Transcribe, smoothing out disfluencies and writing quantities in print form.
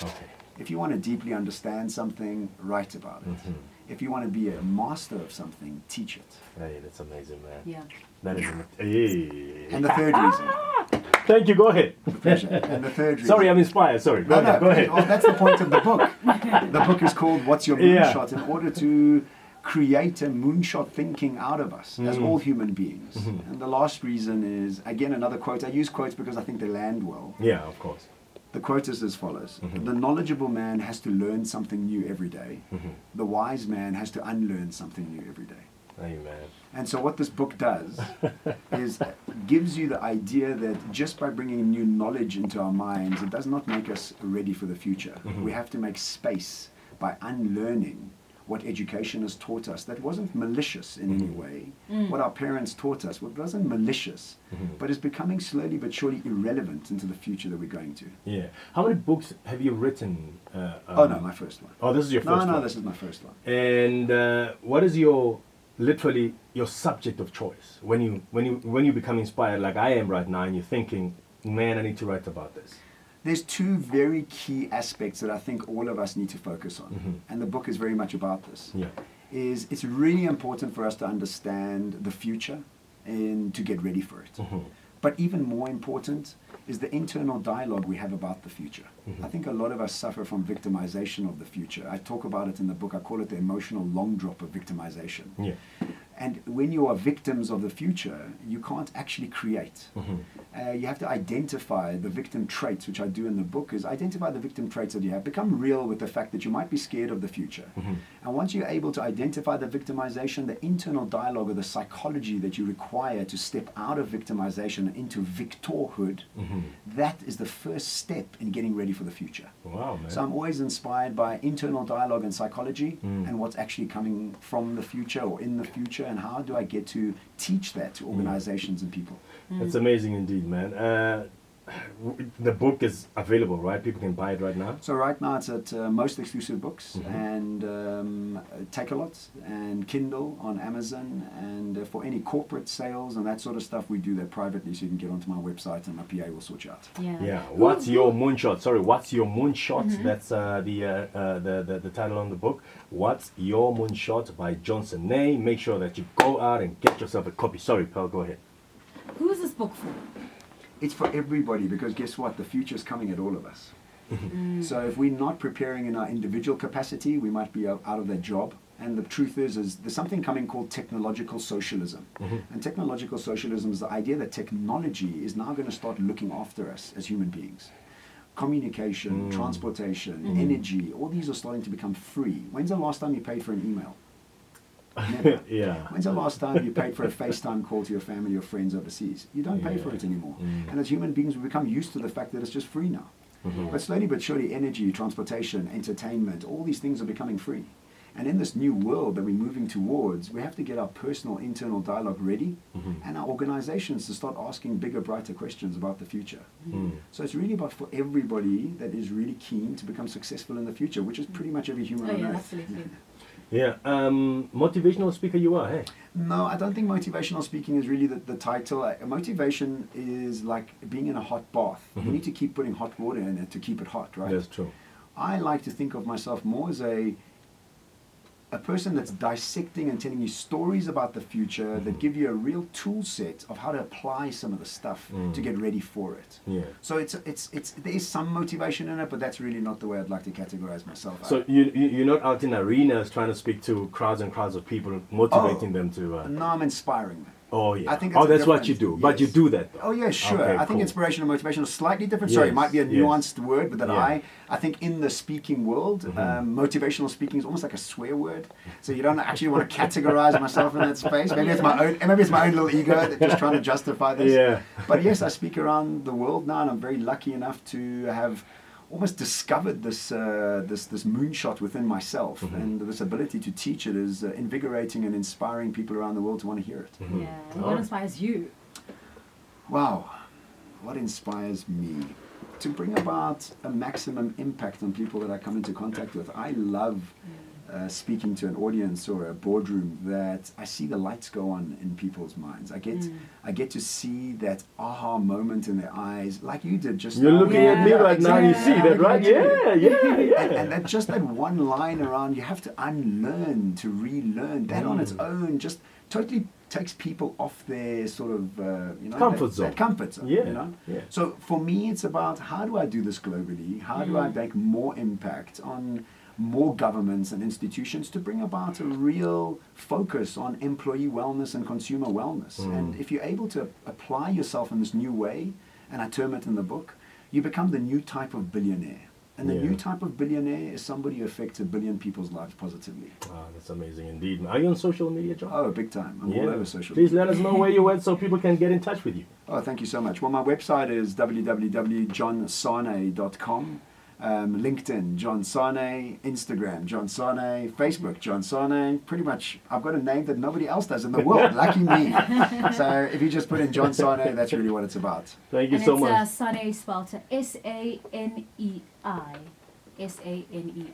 Okay. If you want to deeply understand something, write about it. If you want to be a master of something, teach it. Hey, that's amazing, man. Yeah. That is amazing. And the third reason. Thank you. Go ahead. Pleasure. And the third reason. Sorry, I'm inspired. Sorry. Go ahead. Go ahead. Well, that's the point of the book. The book is called What's Your Moonshot? In order to create a moonshot thinking out of us as all human beings. And the last reason is, again, another quote. I use quotes because I think they land well. Yeah, of course. The quote is as follows. The knowledgeable man has to learn something new every day. The wise man has to unlearn something new every day. Amen. And so what this book does is gives you the idea that just by bringing new knowledge into our minds, it does not make us ready for the future. We have to make space by unlearning what education has taught us that wasn't malicious in any way. What our parents taught us wasn't malicious, but is becoming slowly but surely irrelevant into the future that we're going to. Yeah. How many books have you written? Oh no, my first one. Oh, this is your first one? No, this is my first one. And what is your, literally, your subject of choice? When you become inspired like I am right now and you're thinking, man, I need to write about this. There's two very key aspects that I think all of us need to focus on, and the book is very much about this. Yeah. It's really important for us to understand the future and to get ready for it. But even more important is the internal dialogue we have about the future. I think a lot of us suffer from victimization of the future. I talk about it in the book. I call it the emotional long drop of victimization. Yeah. And when you are victims of the future, you can't actually create. You have to identify the victim traits, which I do in the book, is identify the victim traits that you have. Become real with the fact that you might be scared of the future. And once you're able to identify the victimization, the internal dialogue or the psychology that you require to step out of victimization into victorhood, that is the first step in getting ready for the future. Wow, man. So I'm always inspired by internal dialogue and psychology and what's actually coming from the future or in the future, and how do I get to teach that to organizations and people. That's amazing indeed, man. The book is available, right? People can buy it right now? So right now it's at most exclusive books and Take-A-Lot and Kindle on Amazon, and for any corporate sales and that sort of stuff, we do that privately, so you can get onto my website and my PA will sort you out. Yeah. What's Your Moonshot? Sorry, What's Your Moonshot? That's the title on the book. What's Your Moonshot by Johnson Ney. Make sure that you go out and get yourself a copy. Sorry, pal, go ahead. Who is this book for? It's for everybody, because guess what? The future is coming at all of us. So if we're not preparing in our individual capacity, we might be out of that job. And the truth is there's something coming called technological socialism. And technological socialism is the idea that technology is now going to start looking after us as human beings. Communication, transportation, energy, all these are starting to become free. When's the last time you paid for an email? Never. Yeah. When's the last time you paid for a FaceTime call to your family or friends overseas? You don't pay for it anymore. And as human beings, we become used to the fact that it's just free now. But slowly but surely, energy, transportation, entertainment, all these things are becoming free. And in this new world that we're moving towards, we have to get our personal internal dialogue ready and our organizations to start asking bigger, brighter questions about the future. So it's really about for everybody that is really keen to become successful in the future, which is pretty much every human on earth. Absolutely. Yeah. Motivational speaker you are, hey? No, I don't think motivational speaking is really the title. Motivation is like being in a hot bath. You need to keep putting hot water in it to keep it hot, right? That's true. I like to think of myself more as a person that's dissecting and telling you stories about the future that give you a real tool set of how to apply some of the stuff to get ready for it. Yeah. So it's there is some motivation in it, but that's really not the way I'd like to categorize myself. So you're not out in arenas trying to speak to crowds and crowds of people, motivating them to... No, I'm inspiring them. Oh, yeah. I think that's what you do. Yes. But you do that, though. Oh, yeah, sure. Okay, I think cool. inspiration and motivation are slightly different. Yes, Sorry, it might be a yes. nuanced word, but that Yeah. I think in the speaking world, motivational speaking is almost like a swear word. So you don't actually want to categorize myself in that space. Maybe it's my own little ego that's just trying to justify this. Yeah. But yes, I speak around the world now, and I'm very lucky enough to have almost discovered this moonshot within myself, and this ability to teach it is invigorating and inspiring people around the world to want to hear it. Yeah. And what inspires you? Wow, what inspires me? To bring about a maximum impact on people that I come into contact with. I love speaking to an audience or a boardroom that I see the lights go on in people's minds. I get to see that aha moment in their eyes, like you did just You're now. looking at me right now. You see that, right? Yeah. And that just that one line around, you have to unlearn to relearn. That on its own just totally takes people off their sort of comfort zone. That comfort zone. Yeah. So for me, it's about how do I do this globally? How do I make more impact on more governments and institutions to bring about a real focus on employee wellness and consumer wellness? And if you're able to apply yourself in this new way, and I term it in the book, you become the new type of billionaire. And the new type of billionaire is somebody who affects 1 billion people's lives positively. Wow, that's amazing indeed. Are you on social media, John? Oh, big time. I'm all over social Please media. let us know where you're at so people can get in touch with you. Oh, thank you so much. Well, my website is www.johnsane.com. LinkedIn, John Sane, Instagram, John Sane, Facebook, John Sane. Pretty much, I've got a name that nobody else does in the world. Lucky me. So if you just put in John Sane, that's really what it's about. Thank you so much. Sane spelled Sanei. Sanei.